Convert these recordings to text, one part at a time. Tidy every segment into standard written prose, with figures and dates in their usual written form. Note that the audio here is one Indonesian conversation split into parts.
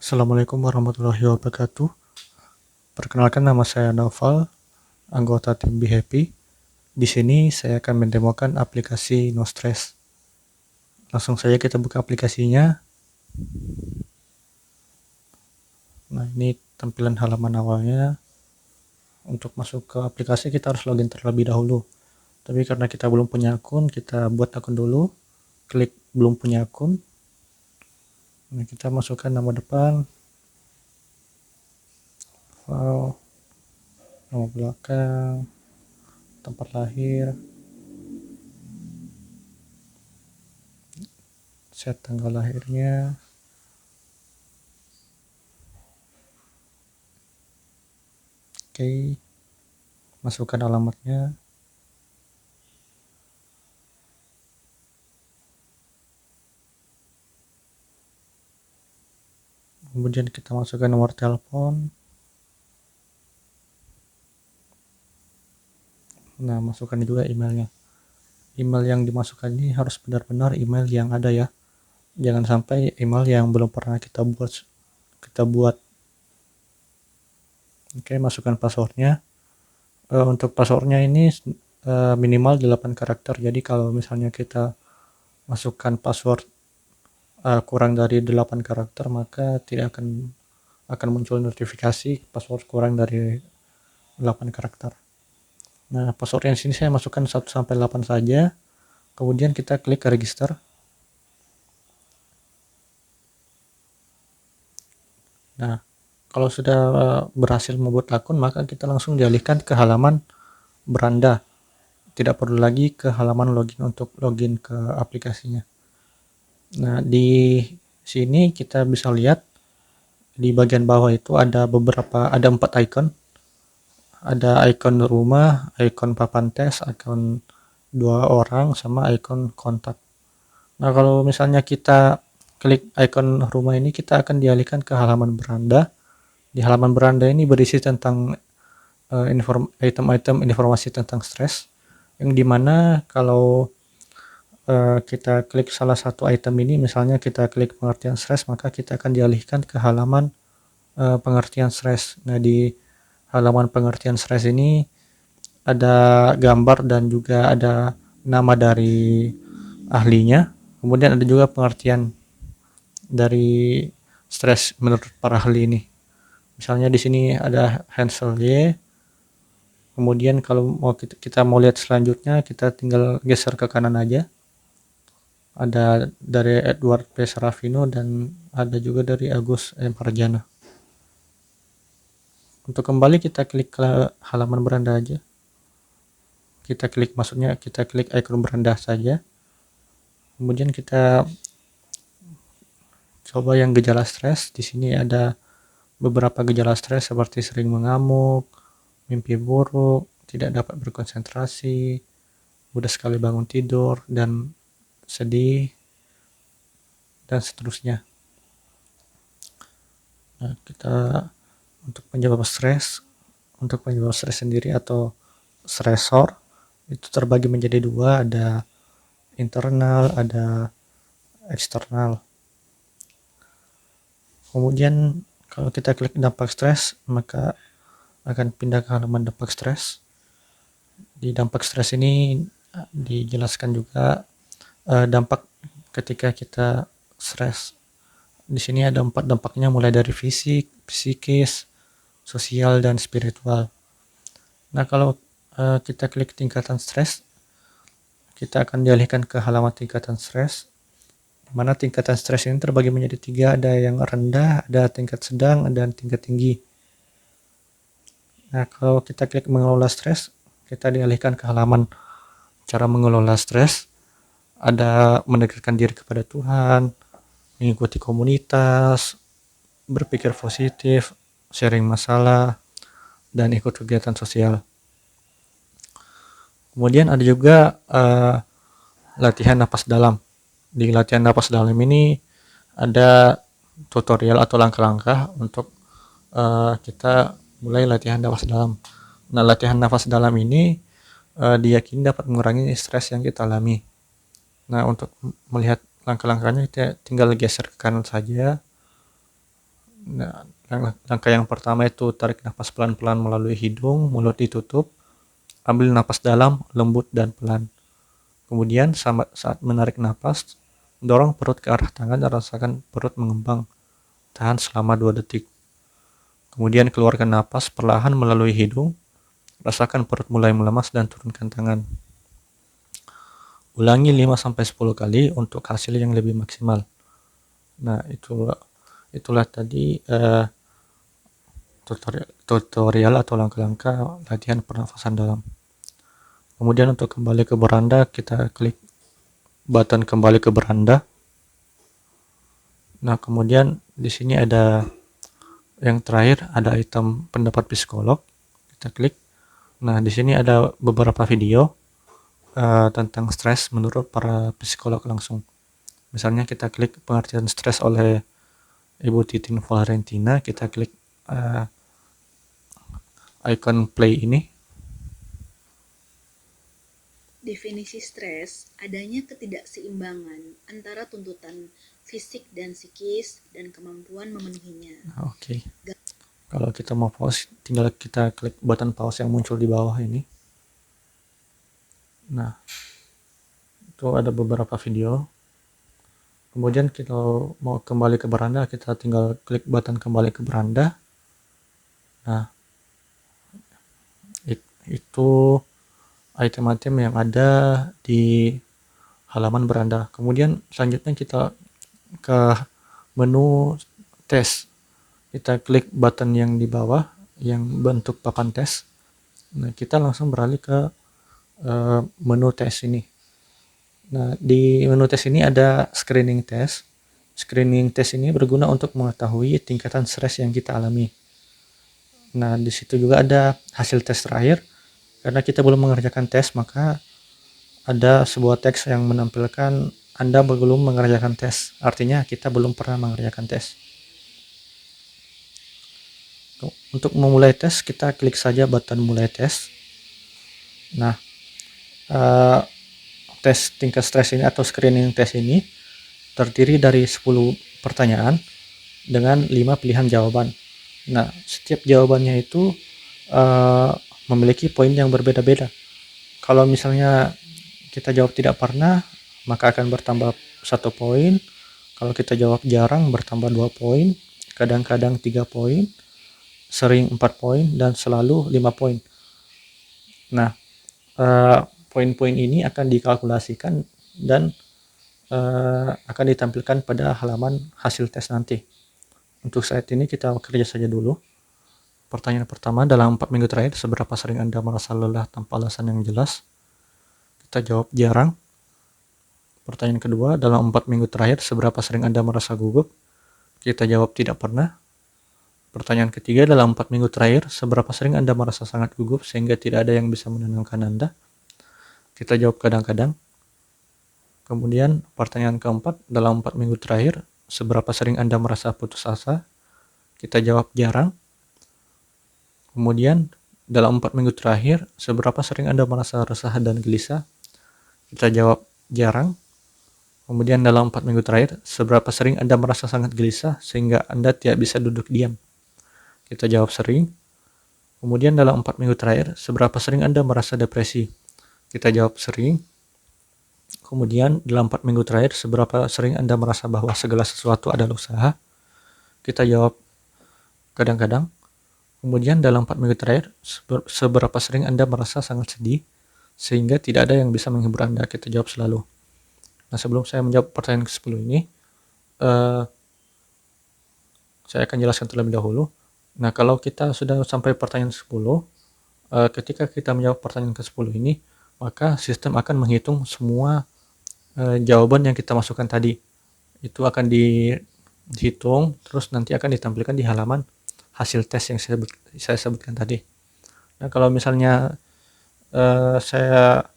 Assalamualaikum warahmatullahi wabarakatuh. Perkenalkan, nama saya Naufal, anggota tim Be Happy. Di sini saya akan mendemokan aplikasi No Stress. Langsung saja kita buka aplikasinya. Nah, ini tampilan halaman awalnya. Untuk masuk ke aplikasi kita harus login terlebih dahulu. Tapi karena kita belum punya akun, kita buat akun dulu. Klik belum punya akun. Nah, kita masukkan nama depan, file, nama belakang, tempat lahir, set tanggal lahirnya, oke, masukkan alamatnya, kemudian kita masukkan nomor telepon. Nah, masukkan juga emailnya. Email yang dimasukkan ini harus benar-benar email yang ada ya. Jangan sampai email yang belum pernah kita buat. Oke, masukkan passwordnya. Untuk passwordnya ini minimal 8 karakter. Jadi kalau misalnya kita masukkan password kurang dari 8 karakter, maka tidak akan muncul notifikasi password kurang dari 8 karakter. Nah, password yang sini saya masukkan 1 sampai 8 saja. Kemudian kita klik register. Nah, kalau sudah berhasil membuat akun, maka kita langsung dialihkan ke halaman beranda. Tidak perlu lagi ke halaman login untuk login ke aplikasinya. Nah, di sini kita bisa lihat di bagian bawah itu ada 4 icon. Ada icon rumah, icon papan tes, icon 2 orang, sama icon kontak. Nah, kalau misalnya kita klik icon rumah ini, kita akan dialihkan ke halaman beranda. Di halaman beranda ini berisi tentang item-item informasi tentang stres, yang dimana kalau kita klik salah satu item ini, misalnya kita klik pengertian stres, maka kita akan dialihkan ke halaman pengertian stres. Nah, di halaman pengertian stres ini ada gambar dan juga ada nama dari ahlinya. Kemudian ada juga pengertian dari stres menurut para ahli ini. Misalnya di sini ada Hansel Y. Kemudian kalau kita mau lihat selanjutnya, kita tinggal geser ke kanan aja. Ada dari Edward P. Sarafino dan ada juga dari Agus M. Harjana. Untuk kembali kita klik ke halaman beranda aja. Kita klik icon beranda saja. Kemudian kita coba yang gejala stres. Di sini ada beberapa gejala stres seperti sering mengamuk, mimpi buruk, tidak dapat berkonsentrasi, mudah sekali bangun tidur, dan sedih, dan seterusnya. Nah, untuk penyebab stres sendiri atau stresor itu terbagi menjadi 2, ada internal, ada eksternal. Kemudian kalau kita klik dampak stres, maka akan pindah ke halaman dampak stres. Di dampak stres ini dijelaskan juga dampak ketika kita stres. Di sini ada 4 dampaknya, mulai dari fisik, psikis, sosial, dan spiritual. Nah, kalau kita klik tingkatan stres, kita akan dialihkan ke halaman tingkatan stres, di mana tingkatan stres ini terbagi menjadi 3, ada yang rendah, ada tingkat sedang, dan tingkat tinggi. Nah, kalau kita klik mengelola stres, kita dialihkan ke halaman cara mengelola stres. Ada mendekatkan diri kepada Tuhan, mengikuti komunitas, berpikir positif, sharing masalah, dan ikut kegiatan sosial. Kemudian ada juga latihan napas dalam. Di latihan napas dalam ini ada tutorial atau langkah-langkah untuk kita mulai latihan napas dalam. Nah, latihan nafas dalam ini diyakini dapat mengurangi stres yang kita alami. Nah, untuk melihat langkah-langkahnya kita tinggal geser ke kanan saja. Nah, langkah yang pertama itu tarik nafas pelan-pelan melalui hidung, mulut ditutup, ambil nafas dalam, lembut dan pelan. Kemudian saat menarik nafas, dorong perut ke arah tangan dan rasakan perut mengembang. Tahan selama 2 detik. Kemudian keluarkan nafas perlahan melalui hidung, rasakan perut mulai melemas dan turunkan tangan. Ulangi 5-10 kali untuk hasil yang lebih maksimal. Nah, itulah tadi tutorial atau langkah-langkah latihan pernafasan dalam. Kemudian untuk kembali ke beranda, kita klik button kembali ke beranda. Nah, kemudian di sini ada yang terakhir, ada item pendapat psikolog. Kita klik. Nah, di sini ada beberapa video tentang stres menurut para psikolog langsung. Misalnya kita klik pengertian stres oleh Ibu Titin Valentina, kita klik icon play ini. Definisi stres, adanya ketidakseimbangan antara tuntutan fisik dan psikis dan kemampuan memenuhinya. Oke. Kalau kita mau pause, tinggal kita klik button pause yang muncul di bawah ini. Nah, itu ada beberapa video. Kemudian kita mau kembali ke beranda, kita tinggal klik button kembali ke beranda. Nah, itu item-item yang ada di halaman beranda. Kemudian selanjutnya kita ke menu tes. Kita klik button yang di bawah yang bentuk papan tes. Nah, kita langsung beralih ke menu tes ini. Nah, di menu tes ini ada screening test. Screening test ini berguna untuk mengetahui tingkatan stres yang kita alami. Nah, di situ juga ada hasil tes terakhir. Karena kita belum mengerjakan tes, maka ada sebuah teks yang menampilkan Anda belum mengerjakan tes. Artinya kita belum pernah mengerjakan tes. Untuk memulai tes, kita klik saja button mulai tes. Nah, tes tingkat stres ini atau screening tes ini terdiri dari 10 pertanyaan dengan 5 pilihan jawaban. Nah, setiap jawabannya itu memiliki poin yang berbeda-beda. Kalau misalnya kita jawab tidak pernah, maka akan bertambah 1 poin. Kalau kita jawab jarang, bertambah 2 poin, kadang-kadang 3 poin, sering 4 poin, dan selalu 5 poin. Nah, poin-poin ini akan dikalkulasikan dan akan ditampilkan pada halaman hasil tes nanti. Untuk saat ini kita kerja saja dulu. Pertanyaan pertama, dalam 4 minggu terakhir, seberapa sering Anda merasa lelah tanpa alasan yang jelas? Kita jawab jarang. Pertanyaan kedua, dalam 4 minggu terakhir, seberapa sering Anda merasa gugup? Kita jawab tidak pernah. Pertanyaan ketiga, dalam 4 minggu terakhir, seberapa sering Anda merasa sangat gugup sehingga tidak ada yang bisa menenangkan Anda? Kita jawab kadang-kadang. Kemudian pertanyaan keempat, dalam 4 minggu terakhir, seberapa sering Anda merasa putus asa? Kita jawab jarang. Kemudian dalam 4 minggu terakhir, seberapa sering Anda merasa resah dan gelisah? Kita jawab jarang. Kemudian dalam 4 minggu terakhir, seberapa sering Anda merasa sangat gelisah sehingga Anda tidak bisa duduk diam? Kita jawab sering. Kemudian dalam 4 minggu terakhir, seberapa sering Anda merasa depresi? Kita jawab sering. Kemudian dalam 4 minggu terakhir, seberapa sering Anda merasa bahwa segala sesuatu adalah usaha? Kita jawab kadang-kadang. Kemudian dalam 4 minggu terakhir, seberapa sering Anda merasa sangat sedih sehingga tidak ada yang bisa menghibur Anda? Kita jawab selalu. Nah, sebelum saya menjawab pertanyaan ke-10 ini, saya akan jelaskan terlebih dahulu. Nah, kalau kita sudah sampai pertanyaan 10, ketika kita menjawab pertanyaan ke-10 ini, maka sistem akan menghitung semua jawaban yang kita masukkan tadi. Itu akan dihitung, terus nanti akan ditampilkan di halaman hasil tes yang saya sebutkan tadi. Nah, kalau misalnya saya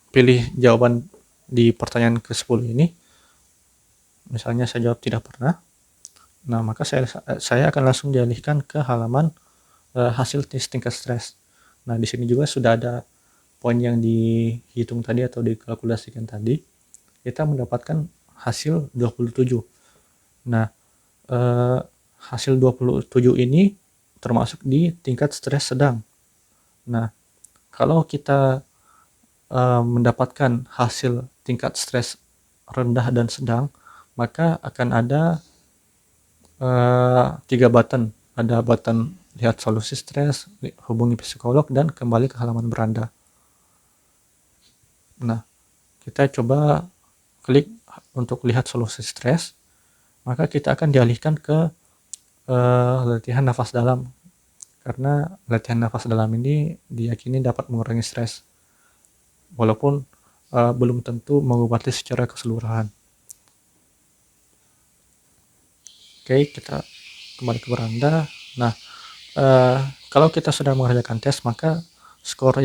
pilih jawaban di pertanyaan ke-10 ini, misalnya saya jawab tidak pernah, nah maka saya akan langsung dialihkan ke halaman hasil tes tingkat stres. Nah, di sini juga sudah ada poin yang dihitung tadi atau dikalkulasikan tadi. Kita mendapatkan hasil 27. Nah, hasil 27 ini termasuk di tingkat stres sedang. Nah, kalau kita mendapatkan hasil tingkat stres rendah dan sedang, maka akan ada 3 button. Ada button lihat solusi stres, hubungi psikolog, dan kembali ke halaman beranda. Nah, kita coba klik untuk lihat solusi stres, maka kita akan dialihkan ke latihan nafas dalam, karena latihan nafas dalam ini diyakini dapat mengurangi stres, walaupun belum tentu mengobati secara keseluruhan. Oke, kita kembali ke beranda. Nah, kalau kita sudah mengerjakan tes, maka skor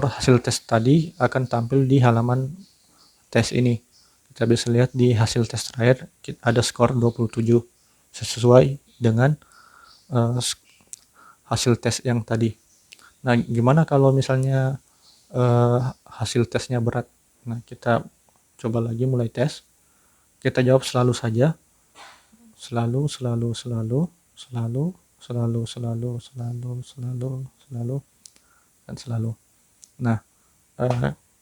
hasil tes tadi akan tampil di halaman tes ini. Kita bisa lihat di hasil tes terakhir ada skor 27 sesuai dengan hasil tes yang tadi. Nah, gimana kalau misalnya hasil tesnya berat? Nah, kita coba lagi mulai tes. Kita jawab selalu saja. Selalu, dan selalu. Nah,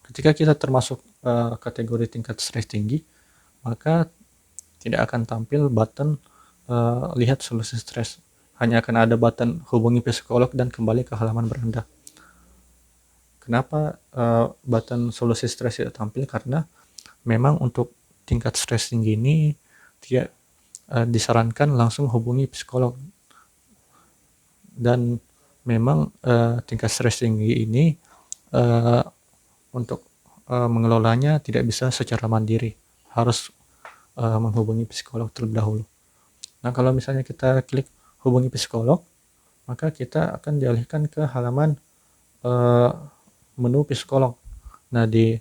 ketika kita termasuk kategori tingkat stres tinggi, maka tidak akan tampil button lihat solusi stres. Hanya akan ada button hubungi psikolog dan kembali ke halaman beranda. Kenapa button solusi stres tidak tampil? Karena memang untuk tingkat stres tinggi ini tidak disarankan langsung hubungi psikolog, dan memang tingkat stres tinggi ini untuk mengelolanya tidak bisa secara mandiri, harus menghubungi psikolog terlebih dahulu. Nah, kalau misalnya kita klik hubungi psikolog, maka kita akan dialihkan ke halaman menu psikolog. Nah, di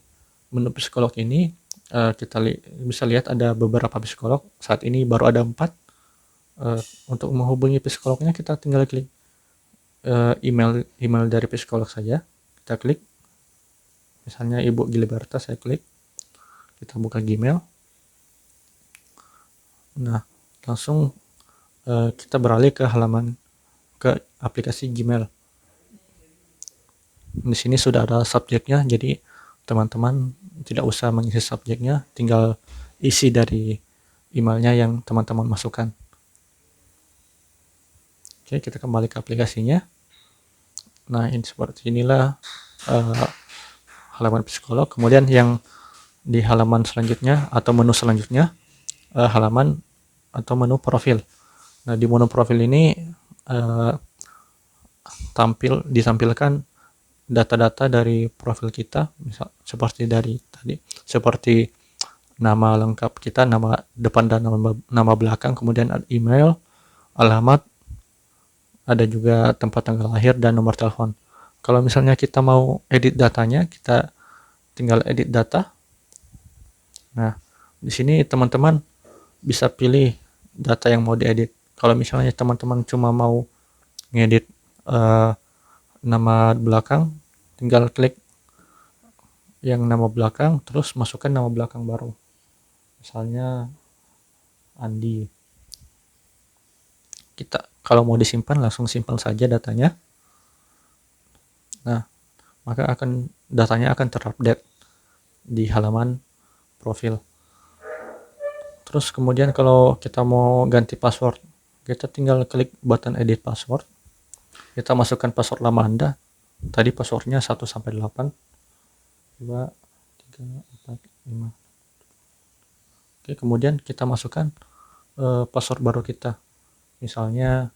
menu psikolog ini kita bisa lihat ada beberapa psikolog. Saat ini baru ada 4. Untuk menghubungi psikolognya kita tinggal klik email dari psikolog saja. Kita klik, misalnya Ibu Giliberta, saya klik, kita buka Gmail. Nah, langsung kita beralih ke halaman ke aplikasi Gmail. Di sini sudah ada subjeknya, jadi teman-teman tidak usah mengisi subjeknya, tinggal isi dari emailnya yang teman-teman masukkan. Oke, kita kembali ke aplikasinya. Nah, ini seperti inilah halaman psikolog. Kemudian yang di halaman selanjutnya atau menu selanjutnya, halaman atau menu profil. Nah, di menu profil ini ditampilkan data-data dari profil kita, misal seperti dari tadi, seperti nama lengkap kita, nama depan dan nama belakang, kemudian ada email, alamat, ada juga tempat tanggal lahir dan nomor telepon. Kalau misalnya kita mau edit datanya, kita tinggal edit data. Nah, di sini teman-teman bisa pilih data yang mau diedit. Kalau misalnya teman-teman cuma mau ngedit nama belakang, tinggal klik yang nama belakang, terus masukkan nama belakang baru. Misalnya Andi. Kita kalau mau disimpan, langsung simpan saja datanya. Nah, maka datanya akan terupdate di halaman profil. Terus kemudian kalau kita mau ganti password, kita tinggal klik button edit password. Kita masukkan password lama Anda. Tadi passwordnya 1 sampai 8. 2 3 4 5. Oke, kemudian kita masukkan password baru kita. Misalnya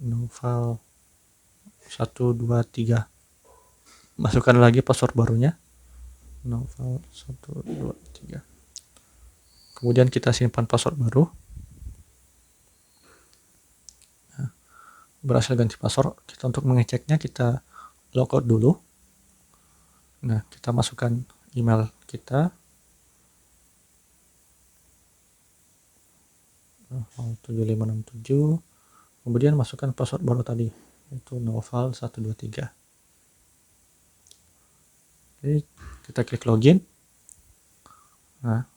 Noval 123. Masukkan lagi password barunya, Noval 123. Kemudian kita simpan password baru. Nah, berhasil ganti password. Kita untuk mengeceknya, kita logout dulu. Nah, kita masukkan email kita, 7567. Kemudian masukkan password baru tadi, yaitu Noval 123. Oke, kita klik login. Nah,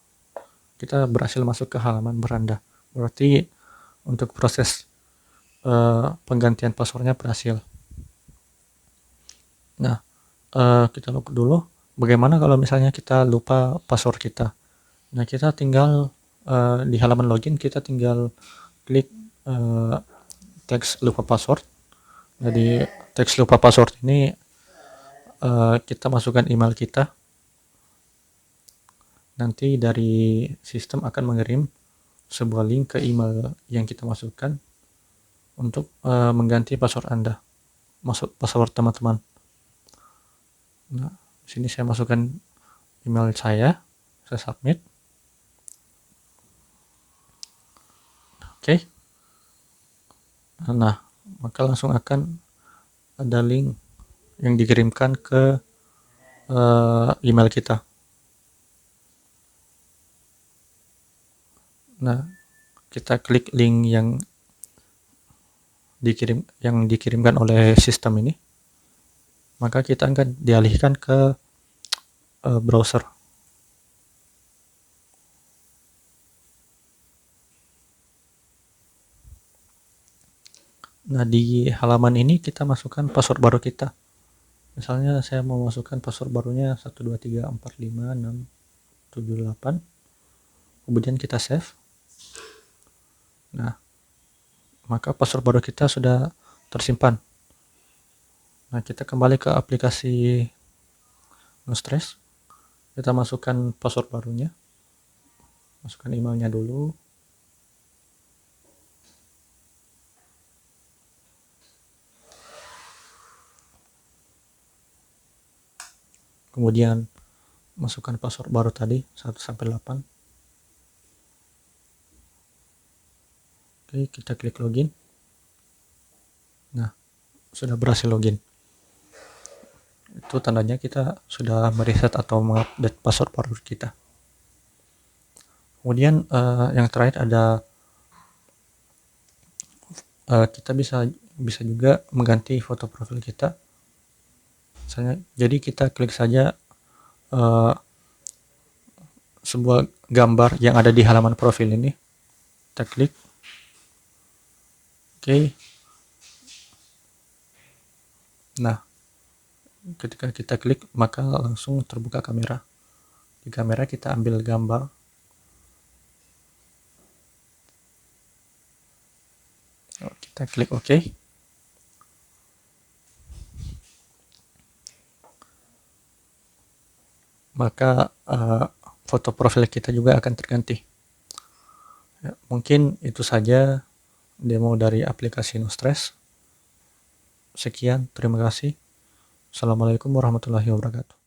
kita berhasil masuk ke halaman beranda. Berarti untuk proses penggantian passwordnya berhasil. Nah, kita look dulu. Bagaimana kalau misalnya kita lupa password kita? Nah, kita tinggal di halaman login kita tinggal klik teks lupa password. Nah, di teks lupa password ini kita masukkan email kita. Nanti dari sistem akan mengirim sebuah link ke email yang kita masukkan untuk mengganti password Anda, password teman-teman. Nah, di sini saya masukkan email saya submit. Oke. Nah, maka langsung akan ada link yang dikirimkan ke email kita. Nah, kita klik link yang dikirimkan oleh sistem ini, maka kita akan dialihkan ke browser. Nah, di halaman ini kita masukkan password baru kita. Misalnya saya mau masukkan password barunya 123456678. Kemudian kita save. Nah, maka password baru kita sudah tersimpan. Nah, kita kembali ke aplikasi Nostress. Kita masukkan password barunya. Masukkan emailnya dulu. Kemudian masukkan password baru tadi 1-8. Oke, kita klik login. Nah, sudah berhasil login. Itu tandanya kita sudah mereset atau mengupdate password baru kita. Kemudian yang terakhir ada kita bisa juga mengganti foto profil kita. Misalnya, jadi kita klik saja sebuah gambar yang ada di halaman profil ini. Kita klik. Oke. Nah, ketika kita klik maka langsung terbuka kamera. Di kamera kita ambil gambar. Kita klik OK. Maka foto profil kita juga akan terganti. Ya, mungkin itu saja demo dari aplikasi Nostress. Sekian, terima kasih. Assalamualaikum warahmatullahi wabarakatuh.